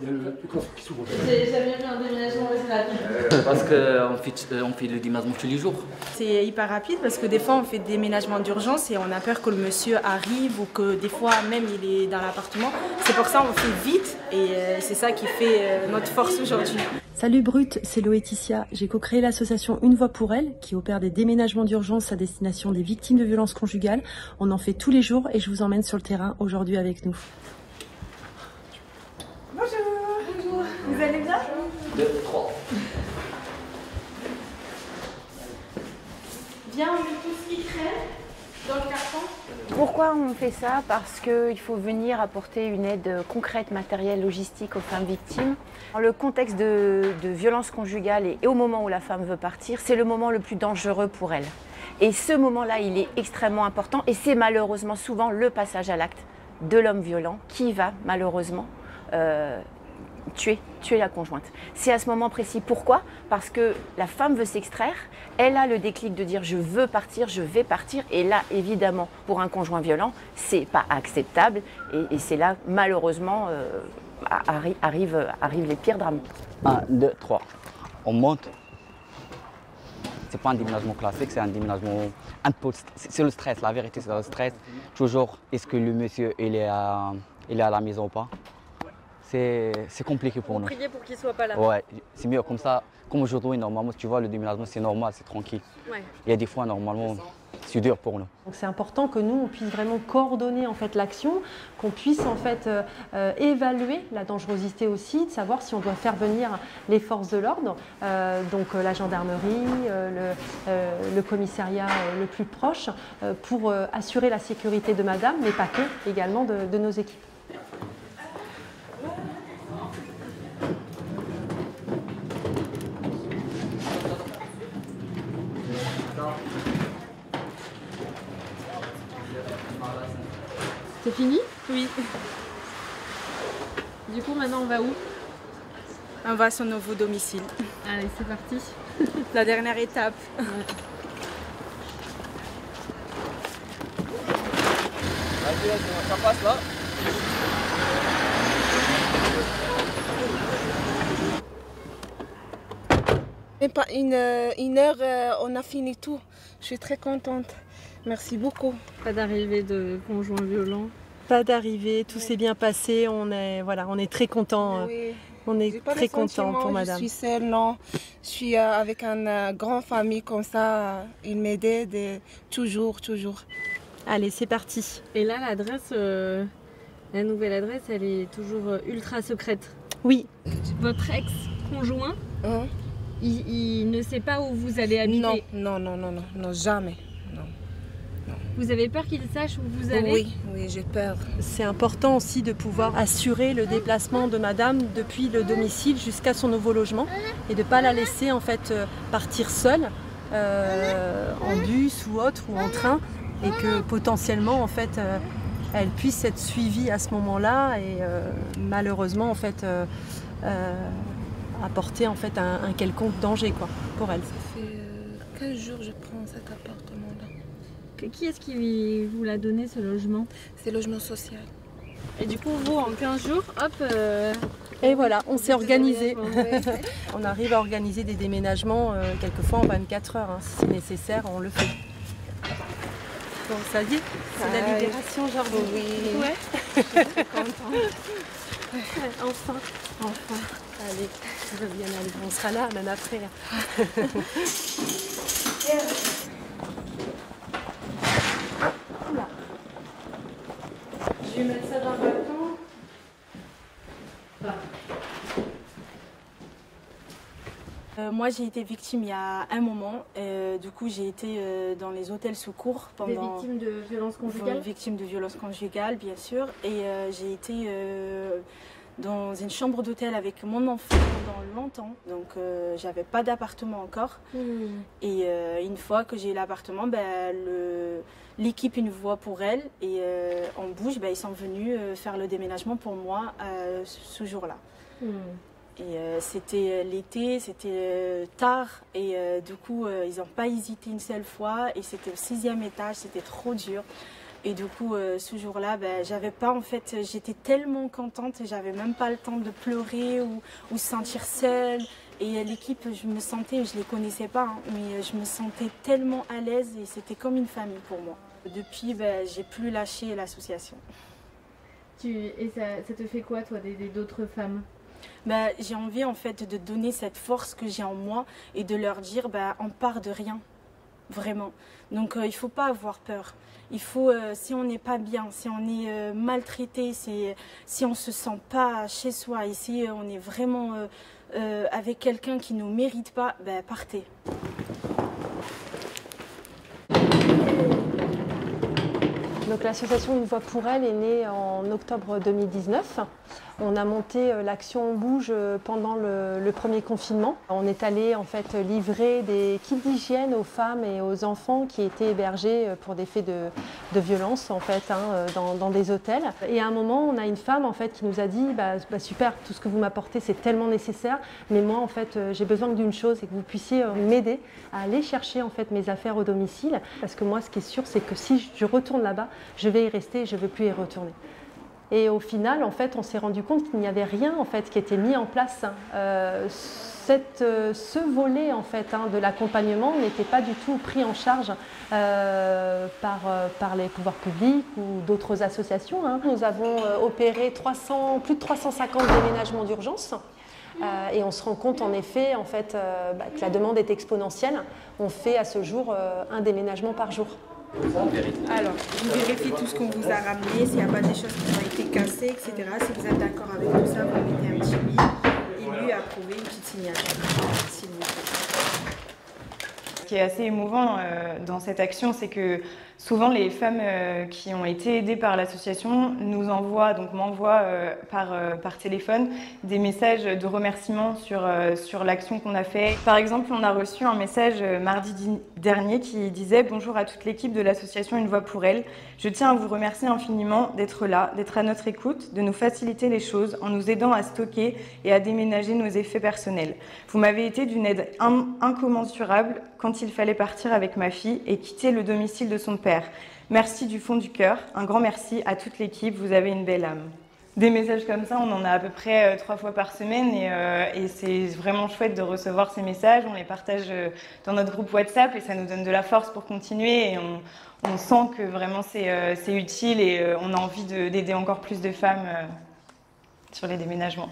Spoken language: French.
Il y a le coffre qui s'ouvre. J'ai jamais vu un déménagement aussi rapide. Parce qu'on fait le déménagement tous les jours. C'est hyper rapide parce que des fois on fait des déménagements d'urgence et on a peur que le monsieur arrive ou que des fois même il est dans l'appartement. C'est pour ça qu'on fait vite et c'est ça qui fait notre force aujourd'hui. Salut Brut, c'est Laetitia. J'ai co-créé l'association Une Voix pour Elle qui opère des déménagements d'urgence à destination des victimes de violences conjugales. On en fait tous les jours et je vous emmène sur le terrain aujourd'hui avec nous. Bonjour. Bonjour. Vous allez bien? 2, 3. Viens, on met tout ce qui traîne dans le carton. Pourquoi on fait ça? Parce qu'il faut venir apporter une aide concrète, matérielle, logistique aux femmes victimes. Dans le contexte de violence conjugale et au moment où la femme veut partir, c'est le moment le plus dangereux pour elle. Et ce moment-là, il est extrêmement important et c'est malheureusement souvent le passage à l'acte de l'homme violent qui va malheureusement tuer la conjointe. C'est à ce moment précis. Pourquoi? Parce que la femme veut s'extraire, elle a le déclic de dire je veux partir, je vais partir. Et là, évidemment, pour un conjoint violent, c'est pas acceptable. Et c'est là, malheureusement, arrivent les pires drames. 1, 2, 3. On monte. C'est pas un déménagement classique, c'est un déménagement un peu. C'est le stress, la vérité, c'est le stress. Toujours, est-ce que le monsieur il est à la maison ou pas? C'est compliqué pour nous. Prier pour qu'il soit pas là. Ouais, c'est mieux comme ça. Comme aujourd'hui, normalement, tu vois, le déménagement, c'est normal, c'est tranquille. Ouais. Il y a des fois, normalement, c'est dur pour nous. Donc c'est important que nous, on puisse vraiment coordonner en fait l'action, qu'on puisse en fait évaluer la dangerosité aussi, de savoir si on doit faire venir les forces de l'ordre, donc la gendarmerie, le commissariat le plus proche, pour assurer la sécurité de madame, mais pas que, également de nos équipes. C'est fini? Oui. Du coup, maintenant, on va où? On va à son nouveau domicile. Allez, c'est parti. La dernière étape. Ouais. Ça passe là. Même pas une heure, on a fini tout. Je suis très contente. Merci beaucoup. Pas d'arrivée de conjoint violent. Pas d'arrivée, tout s'est bien passé, on est très contents. Oui. On est J'ai pas très le contents sentiment, pour madame. Je suis seule, non. Je suis avec une grande famille comme ça. Il m'aide toujours. Allez, c'est parti. Et là, l'adresse, la nouvelle adresse, elle est toujours ultra secrète. Oui. Votre ex-conjoint, Hein? il ne sait pas où vous allez habiter. Non, jamais. Vous avez peur qu'il sache où vous allez? Oui, j'ai peur. C'est important aussi de pouvoir assurer le déplacement de madame depuis le domicile jusqu'à son nouveau logement et de ne pas la laisser en fait partir seule en bus ou autre ou en train et que potentiellement en fait elle puisse être suivie à ce moment-là et malheureusement en fait apporter en fait un quelconque danger quoi pour elle. Ça fait 15 jours que je prends cet appartement-là. Qui est-ce qui vous l'a donné, ce logement? C'est logement social. Et du coup, vous, en 15 jours, hop... Et voilà, on s'est organisé. Ouais. On arrive à organiser des déménagements quelquefois en 24 heures. Hein. Si c'est nécessaire, on le fait. Bon, ça y est, c'est la libération aujourd'hui. Oui. Ouais. Je suis très contente. Enfin. Allez, ça va bien aller. On sera là même après. Je vais mettre ça dans le bâton. Moi j'ai été victime il y a un moment, du coup j'ai été dans les hôtels secours pendant... Des victimes de violences conjugales? Victimes de violences conjugales bien sûr, et j'ai été dans une chambre d'hôtel avec mon enfant pendant longtemps, donc j'avais pas d'appartement encore. Et une fois que j'ai eu l'appartement, l'équipe Une Voix pour Elle et en bouge, ils sont venus faire le déménagement pour moi ce jour-là. Et c'était l'été, c'était tard et du coup ils n'ont pas hésité une seule fois et c'était au 6e étage, c'était trop dur. Et du coup, ce jour-là, j'avais pas en fait, j'étais tellement contente, j'avais même pas le temps de pleurer ou se sentir seule. Et l'équipe, je me sentais, je les connaissais pas, hein, mais je me sentais tellement à l'aise et c'était comme une famille pour moi. Depuis, j'ai plus lâché l'association. Et ça te fait quoi, toi, d'aider d'autres femmes? J'ai envie en fait de donner cette force que j'ai en moi et de leur dire on part de rien, vraiment. Donc il ne faut pas avoir peur. Il faut, si on n'est pas bien, si on est maltraité, si on ne se sent pas chez soi, et si on est vraiment avec quelqu'un qui ne nous mérite pas, partez. Donc l'association Une Voix pour elle est née en octobre 2019. On a monté l'action Bouge pendant le premier confinement. On est allé en fait livrer des kits d'hygiène aux femmes et aux enfants qui étaient hébergés pour des faits de violence en fait, dans des hôtels. Et à un moment, on a une femme en fait qui nous a dit super, tout ce que vous m'apportez c'est tellement nécessaire, mais moi en fait j'ai besoin d'une chose, c'est que vous puissiez m'aider à aller chercher en fait mes affaires au domicile, parce que moi ce qui est sûr c'est que si je retourne là-bas, je vais y rester et je ne veux plus y retourner. Et au final, en fait, on s'est rendu compte qu'il n'y avait rien en fait, qui était mis en place. Ce volet en fait, de l'accompagnement n'était pas du tout pris en charge par les pouvoirs publics ou d'autres associations. Nous avons opéré plus de 350 déménagements d'urgence. Et on se rend compte en effet en fait, que la demande est exponentielle. On fait à ce jour un déménagement par jour. Alors, vous vérifiez tout ce qu'on vous a ramené, s'il n'y a pas des choses qui ont été cassées, etc. Si vous êtes d'accord avec tout ça, vous mettez un petit oui, élu, approuvé, une petite signature, s'il vous plaît. Ce qui est assez émouvant dans cette action, c'est que souvent les femmes qui ont été aidées par l'association nous envoient, donc m'envoient par téléphone des messages de remerciements sur l'action qu'on a fait. Par exemple, on a reçu un message mardi dernier qui disait « Bonjour à toute l'équipe de l'association Une Voix pour elle. Je tiens à vous remercier infiniment d'être là, d'être à notre écoute, de nous faciliter les choses en nous aidant à stocker et à déménager nos effets personnels. Vous m'avez été d'une aide incommensurable quand il fallait partir avec ma fille et quitter le domicile de son père. Merci du fond du cœur, un grand merci à toute l'équipe, vous avez une belle âme. » Des messages comme ça, on en a à peu près 3 fois par semaine et c'est vraiment chouette de recevoir ces messages. On les partage dans notre groupe WhatsApp et ça nous donne de la force pour continuer et on sent que vraiment c'est utile et on a envie d'aider encore plus de femmes sur les déménagements.